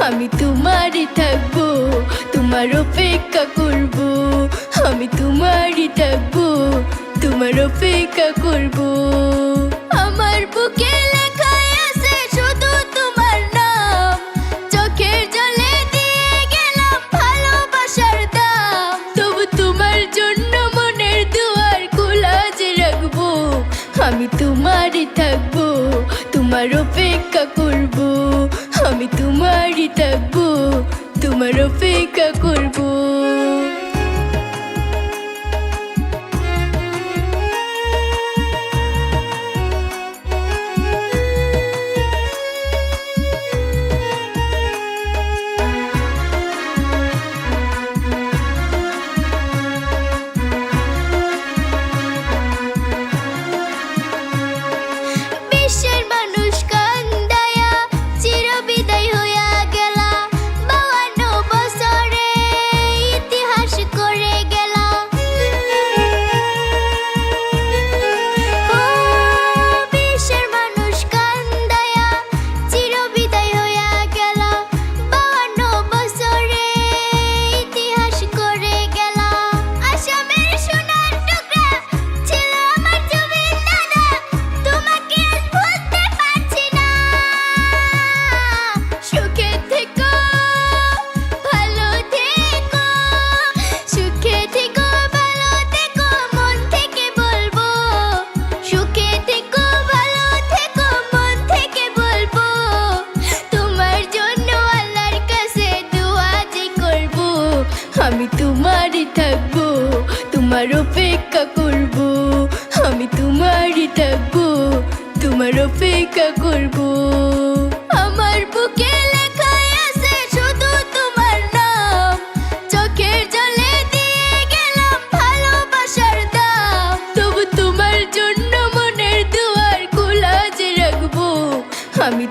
আমি তোমারই থাকবো, তোমার অপেক্ষা করবো। আমি তোমারই থাকবো, তোমার অপেক্ষা করবো। আমার বুকে লেখাই আছে শুধু তোমার নাম, চোখের জলে দিয়ে গেলাম ভালোবাসার দাম। তবু তোমার জন্য মনের দুয়ার খোলা যে রাখবো। আমি তোমারই থাকবো, তোমার অপেক্ষা করবো। আমি তোমারই থাকবো, তোমার অপেক্ষা করবো। বিশ্বের মানুষ কান্দায়া চিরবিদায় হইয়া গেলা, 52 বছরে ইতিহাস করে গেলা। ও বিশ্বের মানুষ কান্দায়া চিরবিদায় হইয়া গেলা, 52 বছরে ইতিহাস করে গেলা। আসামের সোনার টুকরা ছিল আমার জমির দাদা, তোমাকে আজ ভুলতে পারছি না। সুখে থেকো, ভালো থেকো, সুখে থেকো, ভালো থেকো, মন থেকে বলবো। সুখে থেকো, ভালো থেকো, মন থেকে বলবো। তোমার জন্য আল্লাহর কাছে দোয়া যে করবো। আমি তোমারই থাকবো, তোমার অপেক্ষা করবো। আমি তোমারই থাকবো, তোমার অপেক্ষা করবো। আমার বুকে লেখাই আছে শুধু তোমার নাম, চোখের জলে দিয়ে গেলাম ভালোবাসার দাম। তবু তোমার জন্য মনের দুয়ার খোলা যে রাখবো। আমি